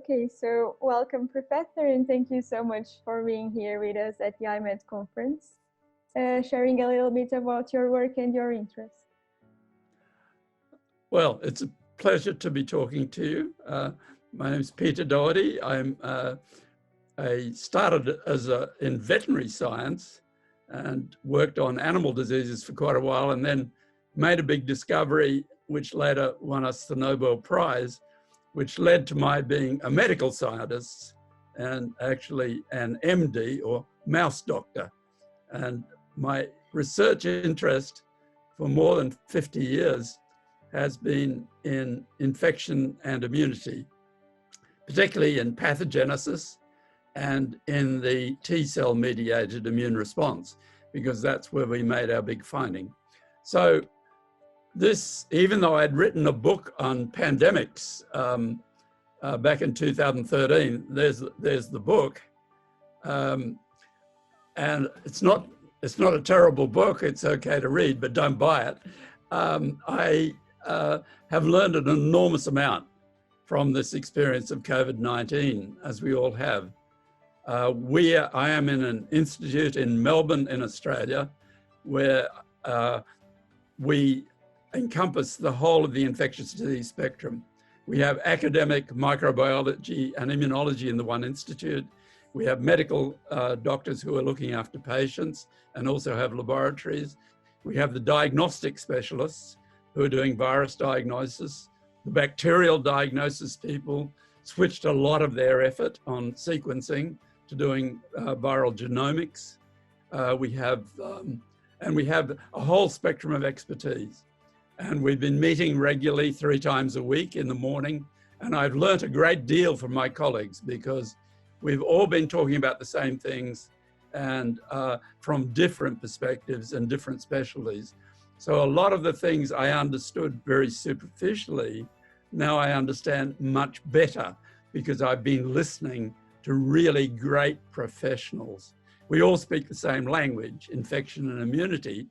Okay, so welcome, Professor, and thank you so much for being here with us at the iMed conference, sharing a little bit about your work and your interests. Well, it's a pleasure to be talking to you. My name is Peter Doherty. I started in veterinary science and worked on animal diseases for quite a while, and then made a big discovery which later won us the Nobel Prize, which led to my being a medical scientist and actually an MD or mouse doctor. And my research interest for more than 50 years has been in infection and immunity, particularly in pathogenesis and in the T-cell mediated immune response, because that's where we made our big finding. So this, even though I'd written a book on pandemics back in 2013, there's the book, and it's not a terrible book. It's okay to read, but don't buy it. I have learned an enormous amount from this experience of COVID-19, as we all have. I am in an institute in Melbourne in Australia where we encompass the whole of the infectious disease spectrum. We have academic microbiology and immunology in the one institute. We have medical doctors who are looking after patients and also have laboratories. We have the diagnostic specialists who are doing virus diagnosis. The bacterial diagnosis people switched a lot of their effort on sequencing to doing viral genomics. We have a whole spectrum of expertise. And we've been meeting regularly 3 times a week in the morning. And I've learned a great deal from my colleagues because we've all been talking about the same things and from different perspectives and different specialties. So a lot of the things I understood very superficially, now I understand much better because I've been listening to really great professionals. We all speak the same language, infection and immunity,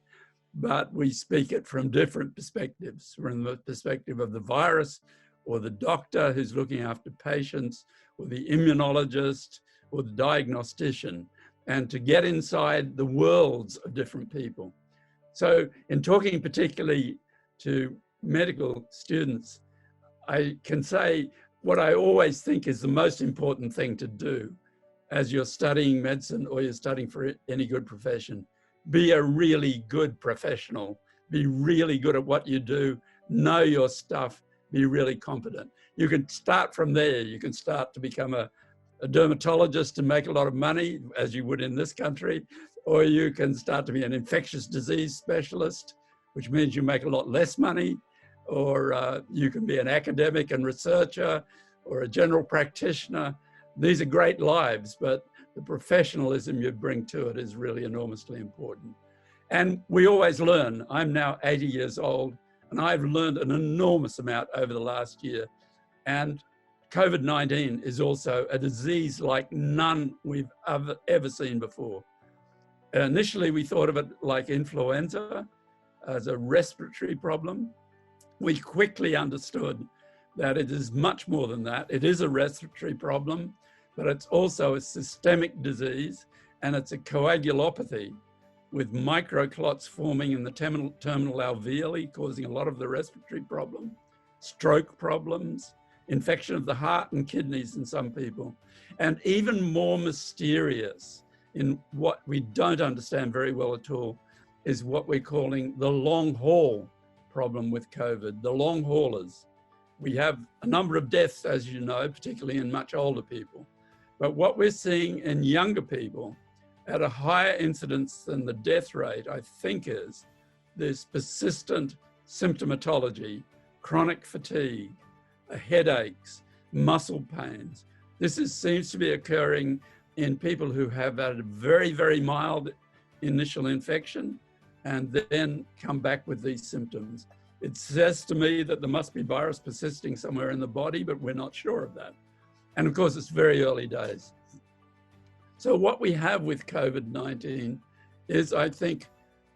but we speak it from different perspectives, from the perspective of the virus or the doctor who's looking after patients or the immunologist or the diagnostician, and to get inside the worlds of different people. So in talking particularly to medical students, I can say what I always think is the most important thing to do as you're studying medicine or you're studying for any good profession. Be a really good professional, be really good at what you do, know your stuff, be really competent. You can start from there. You can start to become a dermatologist and make a lot of money, as you would in this country, or you can start to be an infectious disease specialist, which means you make a lot less money, or you can be an academic and researcher, or a general practitioner. These are great lives, but the professionalism you bring to it is really enormously important. And we always learn. I'm now 80 years old, and I've learned an enormous amount over the last year. And COVID-19 is also a disease like none we've ever seen before. Initially, we thought of it like influenza as a respiratory problem. We quickly understood that it is much more than that. It is a respiratory problem, but it's also a systemic disease, and it's a coagulopathy with microclots forming in the terminal alveoli, causing a lot of the respiratory problem, stroke problems, infection of the heart and kidneys in some people, and even more mysterious in what we don't understand very well at all is what we're calling the long haul problem with COVID, the long haulers. We have a number of deaths, as you know, particularly in much older people. But what we're seeing in younger people at a higher incidence than the death rate, I think, is this persistent symptomatology, chronic fatigue, headaches, muscle pains. This seems to be occurring in people who have had a very, very mild initial infection and then come back with these symptoms. It says to me that there must be virus persisting somewhere in the body, but we're not sure of that. And of course, it's very early days. So what we have with COVID-19 is, I think,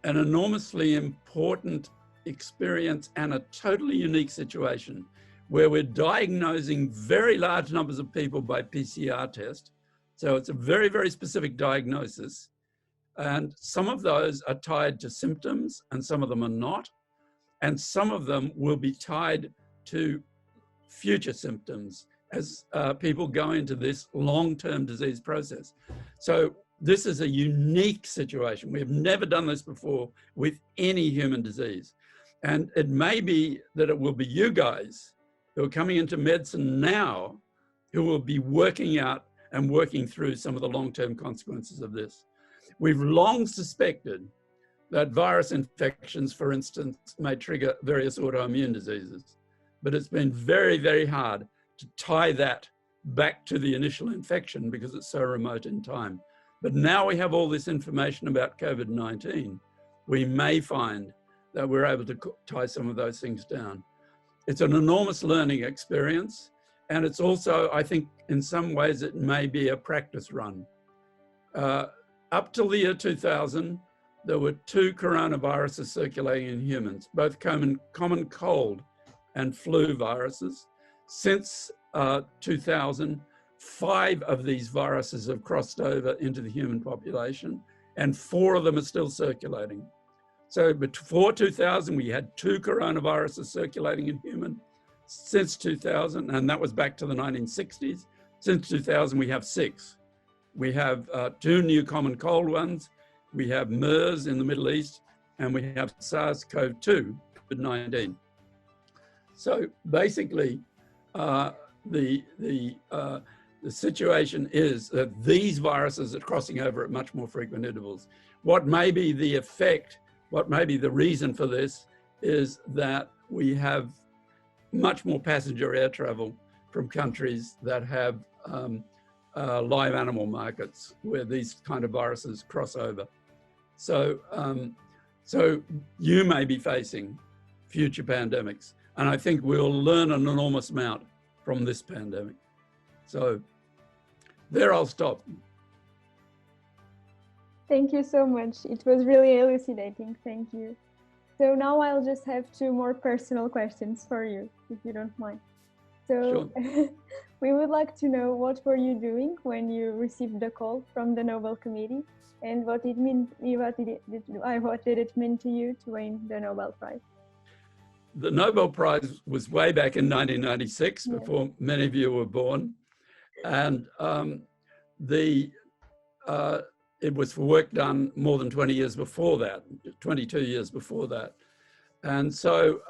an enormously important experience and a totally unique situation where we're diagnosing very large numbers of people by PCR test. So it's a very, very specific diagnosis. And some of those are tied to symptoms and some of them are not. And some of them will be tied to future symptoms as people go into this long-term disease process. So this is a unique situation. We have never done this before with any human disease. And it may be that it will be you guys who are coming into medicine now who will be working out and working through some of the long-term consequences of this. We've long suspected that virus infections, for instance, may trigger various autoimmune diseases, but it's been very, very hard to tie that back to the initial infection because it's so remote in time. But now we have all this information about COVID-19, we may find that we're able to tie some of those things down. It's an enormous learning experience. And it's also, I think, in some ways, it may be a practice run. Up till the year 2000, there were 2 coronaviruses circulating in humans, both common cold and flu viruses. Since 2000, 5 of these viruses have crossed over into the human population, and 4 of them are still circulating. So before 2000, we had 2 coronaviruses circulating in humans. Since 2000, and that was back to the 1960s, since 2000, we have 6. We have 2 new common cold ones. We have MERS in the Middle East, and we have SARS-CoV-2, COVID-19. So basically, the situation is that these viruses are crossing over at much more frequent intervals. What may be the effect, what may be the reason for this is that we have much more passenger air travel from countries that have live animal markets where these kind of viruses cross over. So, so you may be facing future pandemics, and I think we'll learn an enormous amount from this pandemic. So there I'll stop. Thank you so much. It was really elucidating. Thank you. So now I'll just have 2 more personal questions for you, if you don't mind. So sure. We would like to know, what were you doing when you received the call from the Nobel Committee, and what did it mean to you to win the Nobel Prize? The Nobel Prize was way back in 1996, before many of you were born. And it was for work done more than 20 years before that, 22 years before that. And so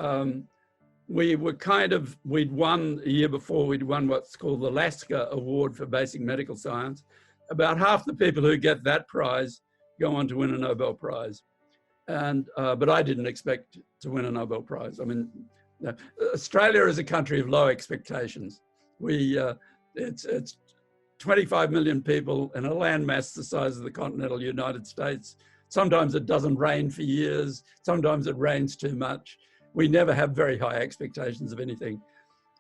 we'd won, a year before, we'd won what's called the Lasker Award for Basic Medical Science. About half the people who get that prize go on to win a Nobel Prize. And, but I didn't expect to win a Nobel Prize. I mean, Australia is a country of low expectations. It's 25 million people in a landmass the size of the continental United States. Sometimes it doesn't rain for years. Sometimes it rains too much. We never have very high expectations of anything.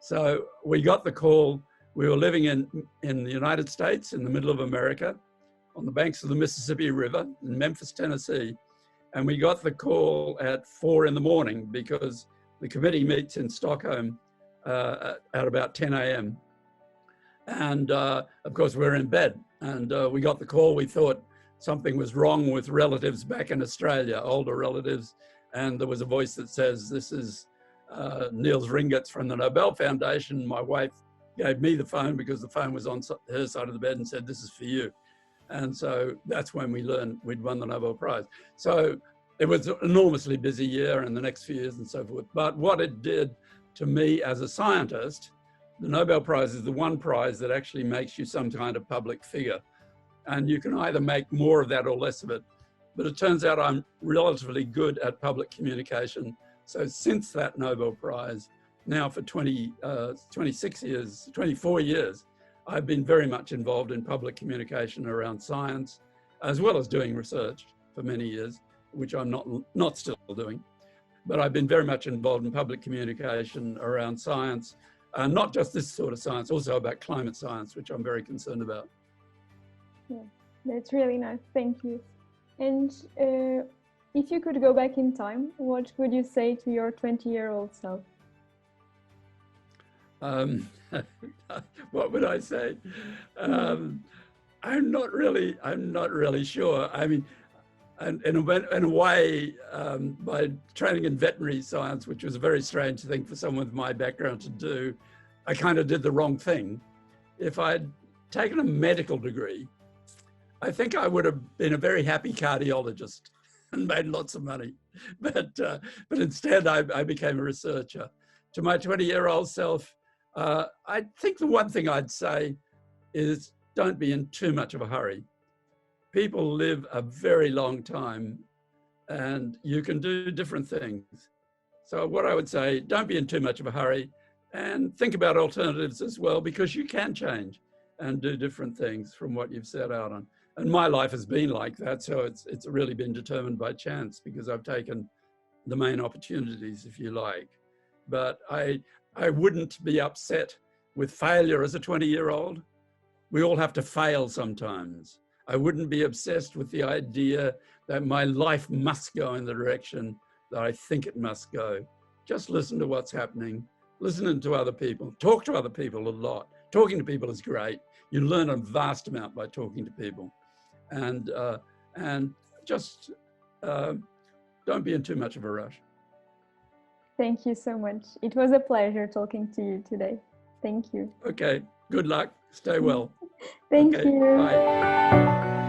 So we got the call. We were living in the United States, in the middle of America, on the banks of the Mississippi River in Memphis, Tennessee. And we got the call at 4 in the morning because the committee meets in Stockholm at about 10 a.m. And of course, we're in bed, and we got the call. We thought something was wrong with relatives back in Australia, older relatives. And there was a voice that says, "This is Niels Ringertz from the Nobel Foundation." My wife gave me the phone because the phone was on her side of the bed and said, "This is for you." And so that's when we learned we'd won the Nobel Prize. So it was an enormously busy year and the next few years and so forth. But what it did to me as a scientist, the Nobel Prize is the one prize that actually makes you some kind of public figure. And you can either make more of that or less of it. But it turns out I'm relatively good at public communication. So since that Nobel Prize, now for 26 years, 24 years, I've been very much involved in public communication around science, as well as doing research for many years, which I'm not still doing. But I've been very much involved in public communication around science, not just this sort of science, also about climate science, which I'm very concerned about. Yeah, that's really nice. Thank you. And if you could go back in time, what would you say to your 20-year-old self? Um, what would I say? I'm not really sure. I mean, and in a way, by training in veterinary science, which was a very strange thing for someone with my background to do, I kind of did the wrong thing. If I'd taken a medical degree, I think I would have been a very happy cardiologist and made lots of money. But instead, I became a researcher. To my 20-year-old self, I think the one thing I'd say is don't be in too much of a hurry. People live a very long time and you can do different things. So what I would say, don't be in too much of a hurry and think about alternatives as well, because you can change and do different things from what you've set out on. And my life has been like that. So it's really been determined by chance because I've taken the main opportunities, if you like. But I wouldn't be upset with failure as a 20-year-old. We all have to fail sometimes. I wouldn't be obsessed with the idea that my life must go in the direction that I think it must go. Just listen to what's happening, listening to other people, talk to other people a lot. Talking to people is great. You learn a vast amount by talking to people. And just don't be in too much of a rush. Thank you so much. It was a pleasure talking to you today. Thank you. Okay, good luck. Stay well. Thank okay, you. Bye.